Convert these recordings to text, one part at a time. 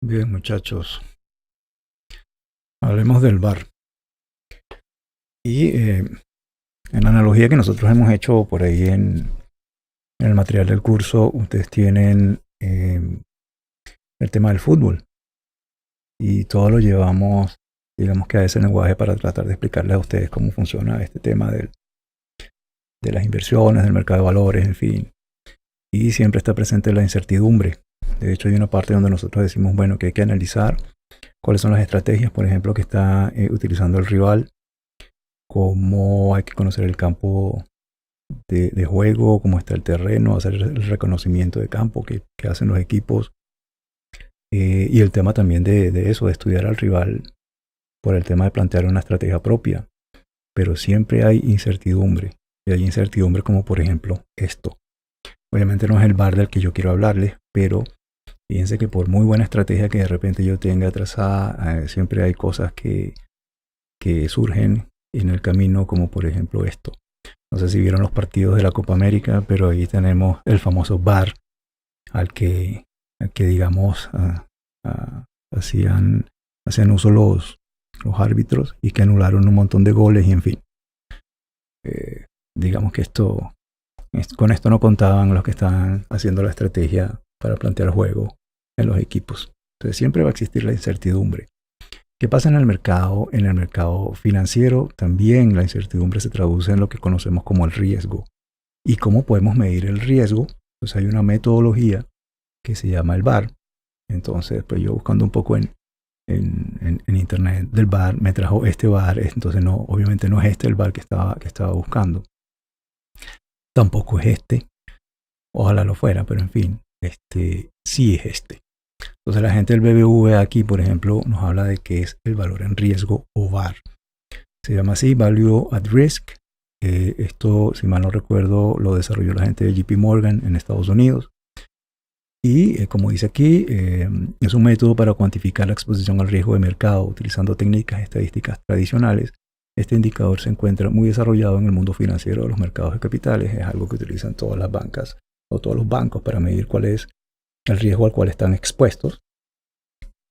Bien, muchachos, hablemos del VAR. Y en la analogía que nosotros hemos hecho por ahí en el material del curso, ustedes tienen el tema del fútbol. Y todo lo llevamos, digamos que a ese lenguaje para tratar de explicarles a ustedes cómo funciona este tema de las inversiones, del mercado de valores, en fin. Y siempre está presente la incertidumbre. De hecho, hay una parte donde nosotros decimos, bueno, que hay que analizar cuáles son las estrategias, por ejemplo, que está utilizando el rival, cómo hay que conocer el campo de juego, cómo está el terreno, hacer el reconocimiento de campo que hacen los equipos, y el tema también de eso, de estudiar al rival por el tema de plantear una estrategia propia. Pero siempre hay incertidumbre, y hay incertidumbre como por ejemplo esto. Obviamente no es el VAR del que yo quiero hablarles, pero fíjense que por muy buena estrategia que de repente yo tenga trazada, siempre hay cosas que surgen en el camino, como por ejemplo esto. No sé si vieron los partidos de la Copa América, pero ahí tenemos el famoso VAR al que digamos, hacían uso los árbitros y que anularon un montón de goles y en fin. Digamos que con esto no contaban los que estaban haciendo la estrategia para plantear juego en los equipos. Entonces siempre va a existir la incertidumbre. ¿Qué pasa en el mercado? En el mercado financiero también la incertidumbre se traduce en lo que conocemos como el riesgo. ¿Y cómo podemos medir el riesgo? Pues hay una metodología que se llama el VAR. Entonces, pues yo buscando un poco en internet del VAR, me trajo este VAR. Entonces, no, obviamente no es este el VAR que estaba buscando. Tampoco es este. Ojalá lo fuera, pero en fin, sí es este. Entonces la gente del BBVA aquí, por ejemplo, nos habla de que es el valor en riesgo o VAR. Se llama así, Value at Risk. Esto, si mal no recuerdo, lo desarrolló la gente de JP Morgan en Estados Unidos. Y como dice aquí, es un método para cuantificar la exposición al riesgo de mercado utilizando técnicas estadísticas tradicionales. Este indicador se encuentra muy desarrollado en el mundo financiero de los mercados de capitales. Es algo que utilizan todas las bancas o todos los bancos para medir cuál es el riesgo al cual están expuestos.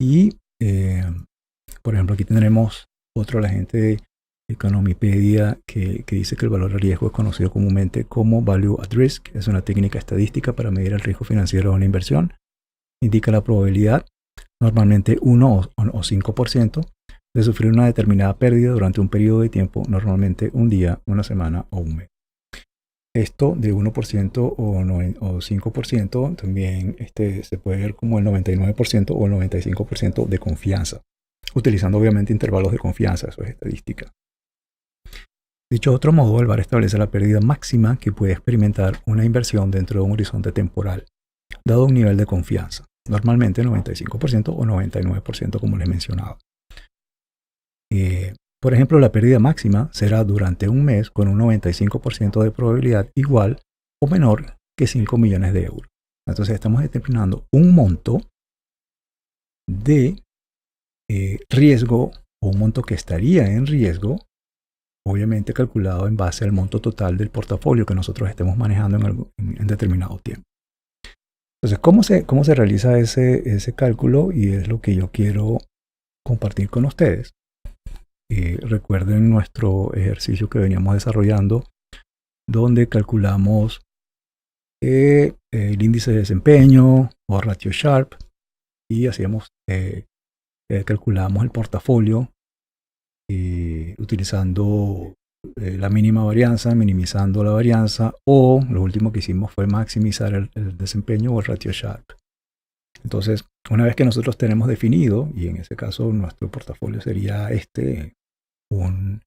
Y, por ejemplo, aquí tendremos otro, la gente de Economipedia, que dice que el valor de riesgo es conocido comúnmente como Value at Risk. Es una técnica estadística para medir el riesgo financiero de una inversión. Indica la probabilidad, normalmente 1 o 5%, de sufrir una determinada pérdida durante un periodo de tiempo, normalmente un día, una semana o un mes. Esto de 1% o 5% también se puede ver como el 99% o el 95% de confianza, utilizando obviamente intervalos de confianza, eso es estadística. Dicho otro modo, el VAR establece la pérdida máxima que puede experimentar una inversión dentro de un horizonte temporal, dado un nivel de confianza, normalmente 95% o 99% como les mencionaba. Por ejemplo, la pérdida máxima será durante un mes con un 95% de probabilidad igual o menor que 5 millones de euros. Entonces estamos determinando un monto de riesgo o un monto que estaría en riesgo, obviamente calculado en base al monto total del portafolio que nosotros estemos manejando en determinado tiempo. Entonces, ¿cómo se realiza ese cálculo? Y es lo que yo quiero compartir con ustedes. Recuerden nuestro ejercicio que veníamos desarrollando, donde calculamos el índice de desempeño o ratio Sharpe y calculamos el portafolio utilizando la mínima varianza, minimizando la varianza, o lo último que hicimos fue maximizar el desempeño o el ratio Sharpe. Entonces, una vez que nosotros tenemos definido, y en ese caso nuestro portafolio sería un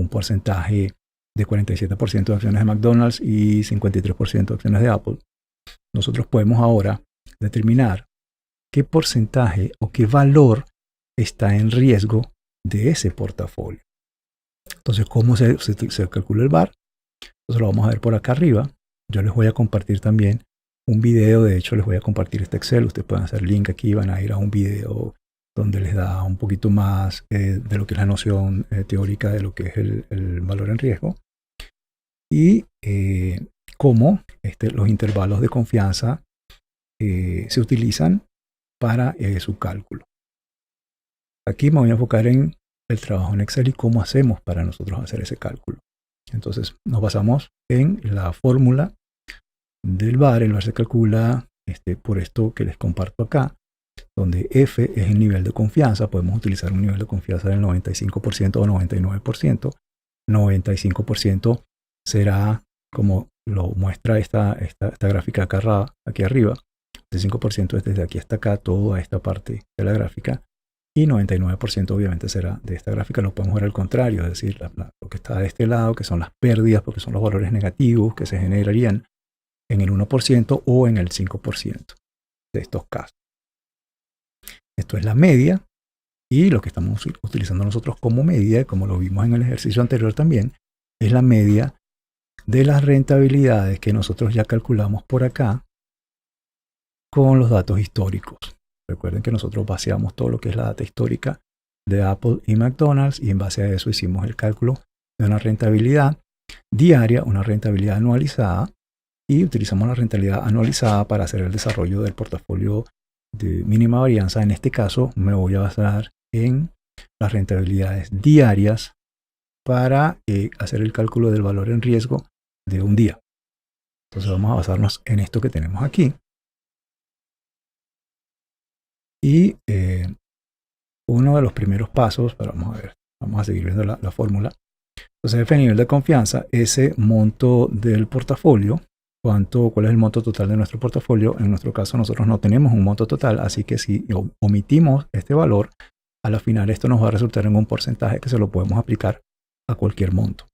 porcentaje de 47% de acciones de McDonald's y 53% de acciones de Apple, nosotros podemos ahora determinar qué porcentaje o qué valor está en riesgo de ese portafolio. Entonces, ¿cómo se calcula el VAR? Entonces lo vamos a ver por acá arriba. Yo les voy a compartir también un video. De hecho, les voy a compartir este Excel. Ustedes pueden hacer link aquí, van a ir a un video donde les da un poquito más de lo que es la noción teórica de lo que es el valor en riesgo. Y cómo los intervalos de confianza se utilizan para su cálculo. Aquí me voy a enfocar en el trabajo en Excel y cómo hacemos para nosotros hacer ese cálculo. Entonces nos basamos en la fórmula del VAR. El VAR se calcula por esto que les comparto acá, donde F es el nivel de confianza. Podemos utilizar un nivel de confianza del 95% o 99%. 95% será como lo muestra esta gráfica acá aquí arriba. El 5% es desde aquí hasta acá, toda esta parte de la gráfica. Y 99% obviamente será de esta gráfica. Lo podemos ver al contrario, es decir, lo que está de este lado, que son las pérdidas, porque son los valores negativos que se generarían en el 1% o en el 5% de estos casos. Esto es la media, y lo que estamos utilizando nosotros como medida, como lo vimos en el ejercicio anterior también, es la media de las rentabilidades que nosotros ya calculamos por acá con los datos históricos. Recuerden que nosotros vaciamos todo lo que es la data histórica de Apple y McDonald's, y en base a eso hicimos el cálculo de una rentabilidad diaria, una rentabilidad anualizada, y utilizamos la rentabilidad anualizada para hacer el desarrollo del portafolio de mínima varianza. En este caso me voy a basar en las rentabilidades diarias para hacer el cálculo del valor en riesgo de un día. Entonces vamos a basarnos en esto que tenemos aquí. Y uno de los primeros pasos, pero vamos a ver, vamos a seguir viendo la fórmula. Entonces F nivel de confianza, ese monto del portafolio. ¿Cuál es el monto total de nuestro portafolio? En nuestro caso nosotros no tenemos un monto total, así que si omitimos este valor, a la final esto nos va a resultar en un porcentaje que se lo podemos aplicar a cualquier monto.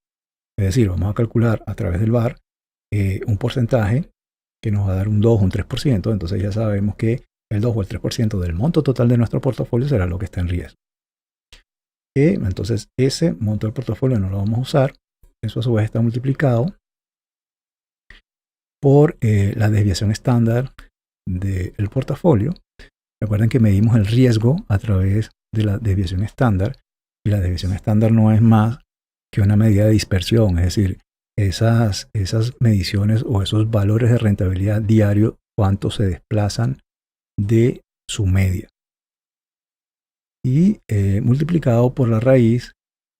Es decir, vamos a calcular a través del VAR un porcentaje que nos va a dar un 2 o un 3%, entonces ya sabemos que el 2 o el 3% del monto total de nuestro portafolio será lo que está en riesgo. Entonces ese monto del portafolio no lo vamos a usar, eso a su vez está multiplicado por la desviación estándar del portafolio. Recuerden que medimos el riesgo a través de la desviación estándar, y la desviación estándar no es más que una medida de dispersión, es decir, esas mediciones o esos valores de rentabilidad diario, cuánto se desplazan de su media, y multiplicado por la raíz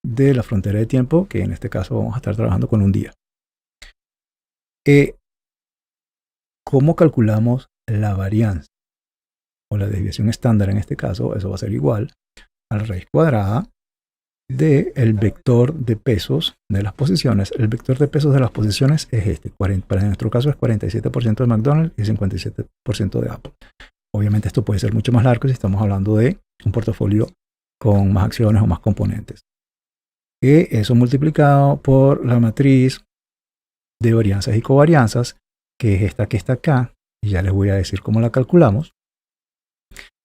de la frontera de tiempo, que en este caso vamos a estar trabajando con un día. ¿Cómo calculamos la varianza o la desviación estándar? En este caso eso va a ser igual a la raíz cuadrada del vector de pesos de las posiciones. El vector de pesos de las posiciones es este. Para nuestro caso es 47% de McDonald's y 57% de Apple. Obviamente esto puede ser mucho más largo si estamos hablando de un portafolio con más acciones o más componentes. Y eso multiplicado por la matriz de varianzas y covarianzas, que es esta que está acá, y ya les voy a decir cómo la calculamos.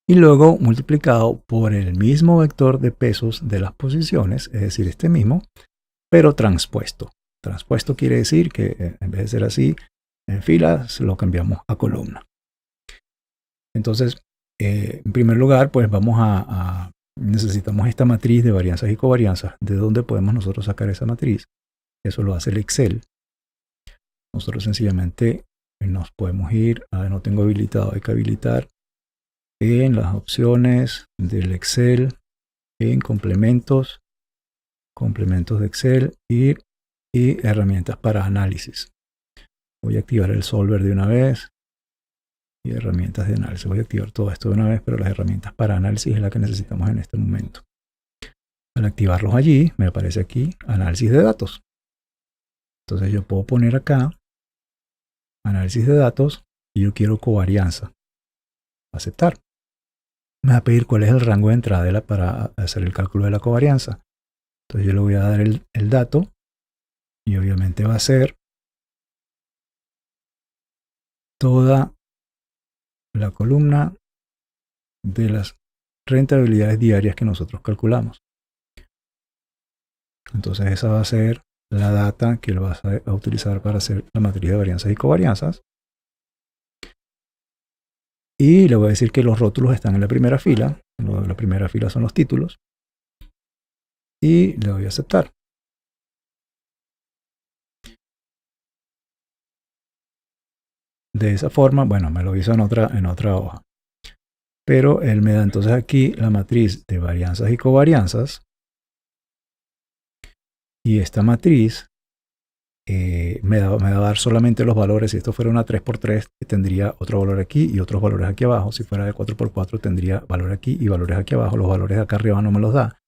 Y luego multiplicado por el mismo vector de pesos de las posiciones, es decir, este mismo, pero transpuesto. Transpuesto quiere decir que en vez de ser así en filas, lo cambiamos a columna. Entonces, en primer lugar, pues necesitamos esta matriz de varianzas y covarianzas. ¿De dónde podemos nosotros sacar esa matriz? Eso lo hace el Excel. Nosotros sencillamente nos podemos ir no tengo habilitado, hay que habilitar en las opciones del Excel, en complementos de Excel y herramientas para análisis. Voy a activar el solver de una vez y herramientas de análisis. Voy a activar todo esto de una vez, pero las herramientas para análisis es la que necesitamos en este momento. Al activarlos allí, me aparece aquí análisis de datos. Entonces yo puedo poner acá análisis de datos y yo quiero covarianza. Aceptar. Me va a pedir cuál es el rango de entrada para hacer el cálculo de la covarianza. Entonces yo le voy a dar el dato y obviamente va a ser toda la columna de las rentabilidades diarias que nosotros calculamos. Entonces esa va a ser la data que lo vas a utilizar para hacer la matriz de varianzas y covarianzas. Y le voy a decir que los rótulos están en la primera fila. La primera fila son los títulos. Y le doy a aceptar. De esa forma, bueno, me lo hizo en otra hoja. pero él me da entonces aquí la matriz de varianzas y covarianzas, y esta matriz me va a dar solamente los valores. Si esto fuera una 3x3 tendría otro valor aquí y otros valores aquí abajo. Si fuera de 4x4 tendría valor aquí y valores aquí abajo. Los valores de acá arriba no me los da,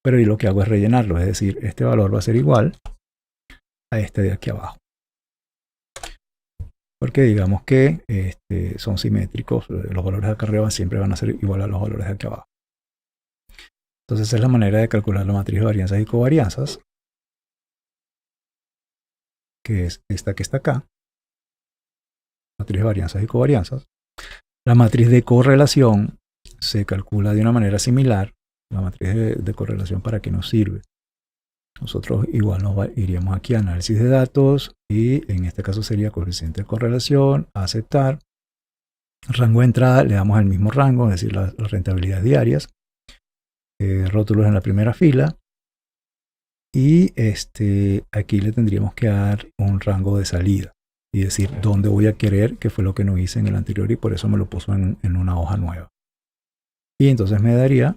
pero yo lo que hago es rellenarlo, es decir, este valor va a ser igual a este de aquí abajo, porque digamos que son simétricos. Los valores de acá arriba siempre van a ser igual a los valores de aquí abajo. Entonces esa es la manera de calcular la matriz de varianzas y covarianzas, que es esta que está acá, matriz de varianzas y covarianzas. La matriz de correlación se calcula de una manera similar. La matriz de correlación, ¿para qué nos sirve? Nosotros igual iríamos aquí a análisis de datos y en este caso sería coeficiente de correlación, aceptar. Rango de entrada, le damos el mismo rango, es decir, las rentabilidades diarias. Rótulos en la primera fila. Y aquí le tendríamos que dar un rango de salida y decir dónde voy a querer, que fue lo que no hice en el anterior y por eso me lo puso en una hoja nueva. Y entonces me daría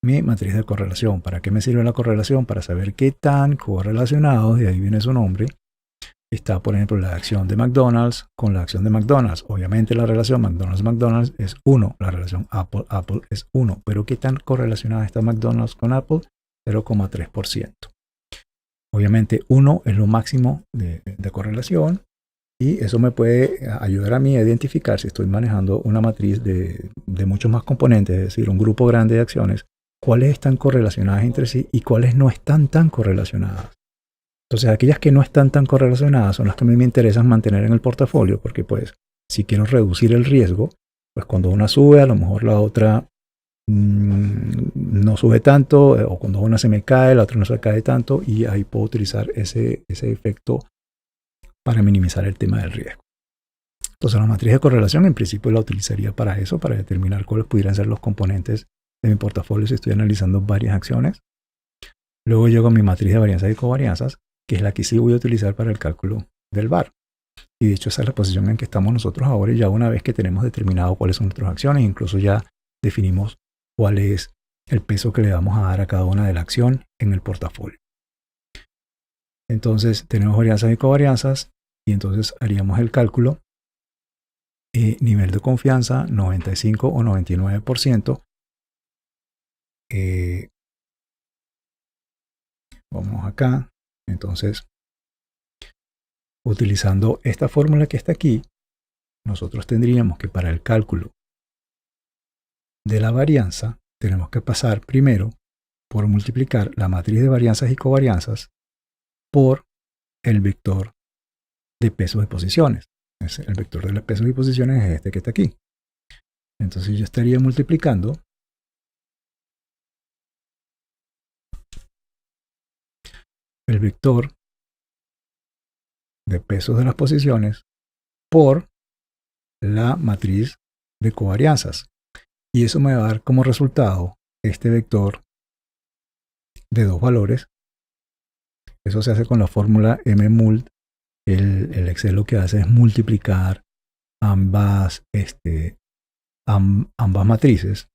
mi matriz de correlación. ¿Para qué me sirve la correlación? Para saber qué tan correlacionados, de ahí viene su nombre, está, por ejemplo, la acción de McDonald's con la acción de McDonald's. Obviamente la relación McDonald's-McDonald's es 1, la relación Apple-Apple es 1, pero ¿qué tan correlacionada está McDonald's con Apple? 0,3%. Obviamente 1 es lo máximo de correlación y eso me puede ayudar a mí a identificar si estoy manejando una matriz de muchos más componentes, es decir, un grupo grande de acciones, cuáles están correlacionadas entre sí y cuáles no están tan correlacionadas. Entonces aquellas que no están tan correlacionadas son las que a mí me interesan mantener en el portafolio, porque pues si quiero reducir el riesgo, pues cuando una sube a lo mejor la otra no sube tanto, o cuando una se me cae la otra no se cae tanto, y ahí puedo utilizar ese efecto para minimizar el tema del riesgo. Entonces la matriz de correlación en principio la utilizaría para eso, para determinar cuáles pudieran ser los componentes de mi portafolio si estoy analizando varias acciones. Luego llego a mi matriz de varianzas y covarianzas, que es la que sí voy a utilizar para el cálculo del VAR. Y de hecho esa es la posición en que estamos nosotros ahora, y ya una vez que tenemos determinado cuáles son nuestras acciones, incluso ya definimos cuál es el peso que le vamos a dar a cada una de la acción en el portafolio. Entonces tenemos varianzas y covarianzas, y entonces haríamos el cálculo. Nivel de confianza 95 o 99%. Vamos acá. Entonces, utilizando esta fórmula que está aquí, nosotros tendríamos que para el cálculo de la varianza, tenemos que pasar primero por multiplicar la matriz de varianzas y covarianzas por el vector de pesos y posiciones. El vector de pesos y posiciones es este que está aquí. Entonces yo estaría multiplicando el vector de pesos de las posiciones por la matriz de covarianzas. Y eso me va a dar como resultado este vector de dos valores. Eso se hace con la fórmula mmult. El Excel lo que hace es multiplicar ambas matrices.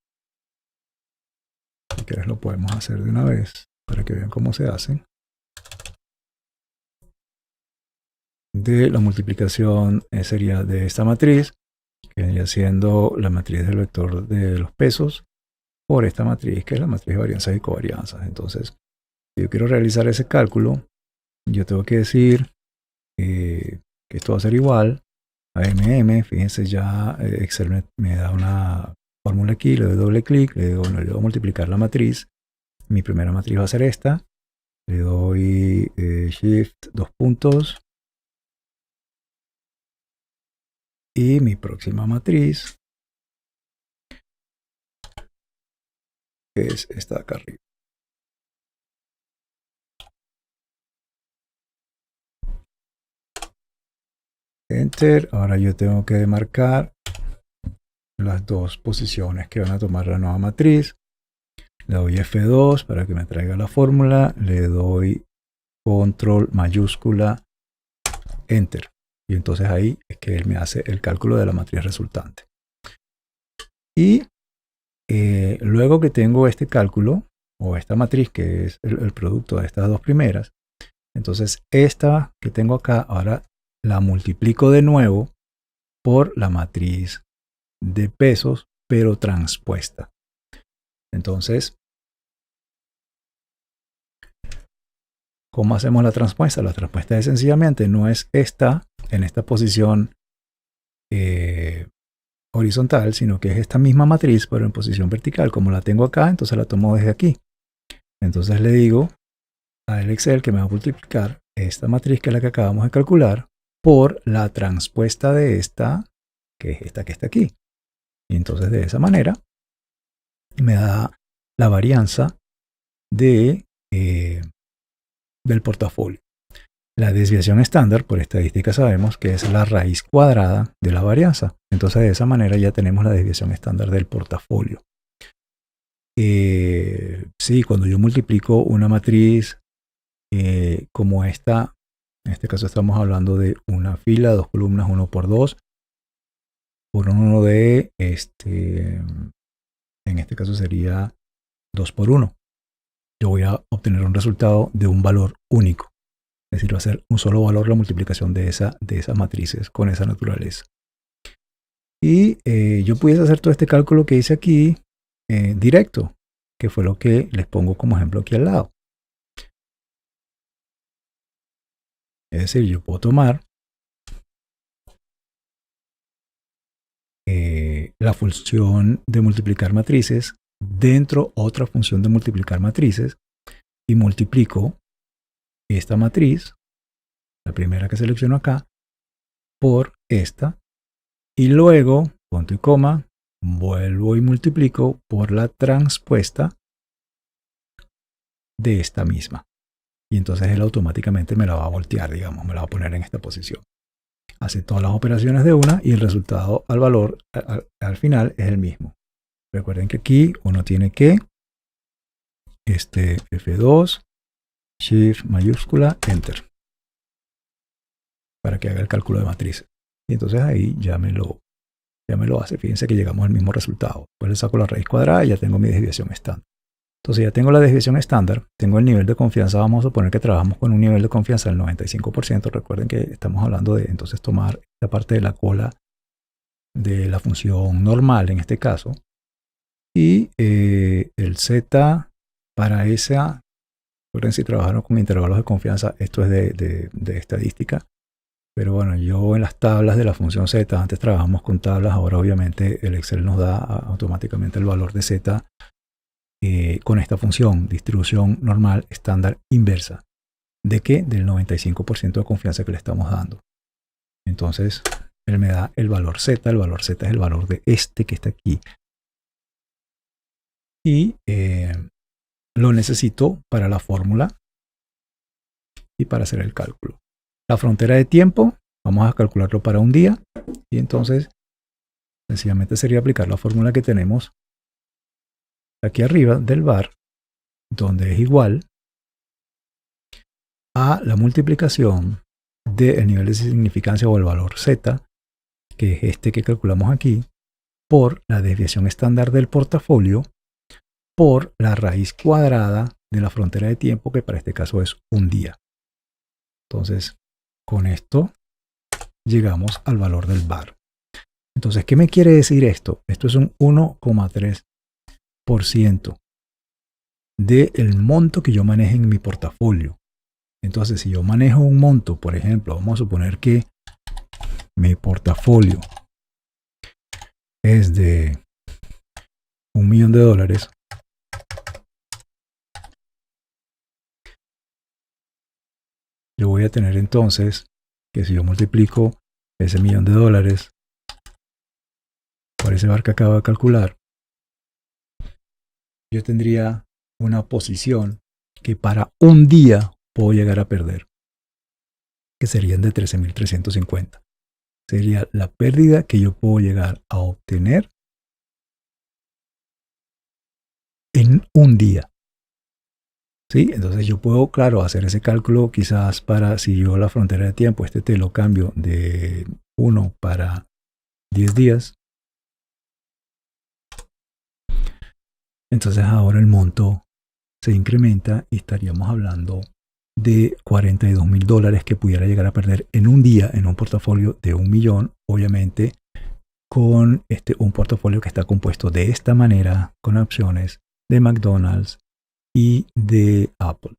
Si quieres lo podemos hacer de una vez para que vean cómo se hace. De la multiplicación sería de esta matriz, que vendría siendo la matriz del vector de los pesos, por esta matriz, que es la matriz de varianzas y covarianzas. Entonces, si yo quiero realizar ese cálculo, yo tengo que decir que esto va a ser igual a MM. Fíjense, ya Excel me da una fórmula aquí, le doy doble clic, le doy a multiplicar la matriz. Mi primera matriz va a ser esta. Le doy Shift, dos puntos. Y mi próxima matriz es esta de acá arriba. Enter. Ahora yo tengo que demarcar las dos posiciones que van a tomar la nueva matriz. Le doy F2 para que me traiga la fórmula. Le doy control mayúscula Enter. Y entonces ahí es que él me hace el cálculo de la matriz resultante. Y luego que tengo este cálculo, o esta matriz que es el producto de estas dos primeras, entonces esta que tengo acá, ahora la multiplico de nuevo por la matriz de pesos, pero transpuesta. Entonces, ¿cómo hacemos la transpuesta? La transpuesta es sencillamente, no es esta en esta posición horizontal, sino que es esta misma matriz, pero en posición vertical. Como la tengo acá, entonces la tomo desde aquí. Entonces le digo al Excel que me va a multiplicar esta matriz, que es la que acabamos de calcular, por la transpuesta de esta, que es esta que está aquí. Y entonces de esa manera me da la varianza del portafolio. La desviación estándar, por estadística sabemos que es la raíz cuadrada de la varianza. Entonces de esa manera ya tenemos la desviación estándar del portafolio. Sí, cuando yo multiplico una matriz como esta, en este caso estamos hablando de una fila, dos columnas, 1 por 2, por 1 de, en este caso sería 2 por 1. Yo voy a obtener un resultado de un valor único. Es decir, va a ser un solo valor la multiplicación de esas matrices con esa naturaleza. Y yo pudiese hacer todo este cálculo que hice aquí directo, que fue lo que les pongo como ejemplo aquí al lado. Es decir, yo puedo tomar la función de multiplicar matrices dentro otra función de multiplicar matrices y multiplico esta matriz, la primera que selecciono acá, por esta, y luego, punto y coma, vuelvo y multiplico por la transpuesta de esta misma. Y entonces él automáticamente me la va a voltear, digamos, me la va a poner en esta posición. Hace todas las operaciones de una y el resultado al valor, al final, es el mismo. Recuerden que aquí uno tiene que F2, Shift mayúscula, Enter, para que haga el cálculo de matrices. Y entonces ahí ya me lo hace. Fíjense que llegamos al mismo resultado. Después le saco la raíz cuadrada y ya tengo mi desviación estándar. Entonces ya tengo la desviación estándar, tengo el nivel de confianza. Vamos a suponer que trabajamos con un nivel de confianza del 95%. Recuerden que estamos hablando de entonces tomar esta parte de la cola de la función normal en este caso. Y el Z para esa, recuerden si trabajaron con intervalos de confianza, esto es de estadística. Pero bueno, yo en las tablas de la función Z, antes trabajamos con tablas, ahora obviamente el Excel nos da automáticamente el valor de Z con esta función, distribución normal, estándar, inversa. ¿De qué? Del 95% de confianza que le estamos dando. Entonces, él me da el valor Z es el valor de este que está aquí. Y lo necesito para la fórmula y para hacer el cálculo. La frontera de tiempo, vamos a calcularlo para un día. Y entonces, sencillamente sería aplicar la fórmula que tenemos aquí arriba del bar, donde es igual a la multiplicación del nivel de significancia o el valor Z, que es este que calculamos aquí, por la desviación estándar del portafolio, por la raíz cuadrada de la frontera de tiempo, que para este caso es un día. Entonces, con esto llegamos al valor del bar. Entonces, ¿qué me quiere decir esto? Esto es un 1,3% del monto que yo maneje en mi portafolio. Entonces, si yo manejo un monto, por ejemplo, vamos a suponer que mi portafolio es de $1.000.000, yo voy a tener entonces que si yo multiplico ese $1.000.000 por ese bar que acabo de calcular, yo tendría una posición que para un día puedo llegar a perder, que serían de 13.350. Sería la pérdida que yo puedo llegar a obtener en un día. ¿Sí? Entonces yo puedo, claro, hacer ese cálculo quizás para, si yo la frontera de tiempo, te lo cambio de 1 para 10 días. Entonces ahora el monto se incrementa y estaríamos hablando de $42,000 que pudiera llegar a perder en un día en un portafolio de 1 millón, obviamente con un portafolio que está compuesto de esta manera, con opciones de McDonald's y de Apple.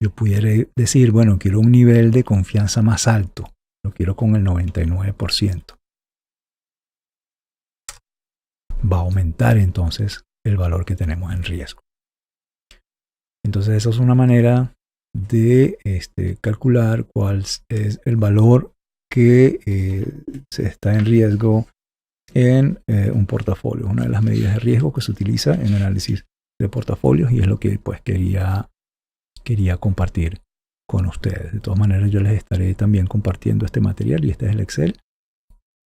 Yo pudiera decir, bueno, quiero un nivel de confianza más alto, lo quiero con el 99%. Va a aumentar entonces el valor que tenemos en riesgo. Entonces esa es una manera de calcular cuál es el valor que se está en riesgo en un portafolio. Una de las medidas de riesgo que se utiliza en análisis de portafolios y es lo que pues quería compartir con ustedes. De todas maneras yo les estaré también compartiendo este material y este es el Excel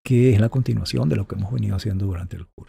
que es la continuación de lo que hemos venido haciendo durante el curso.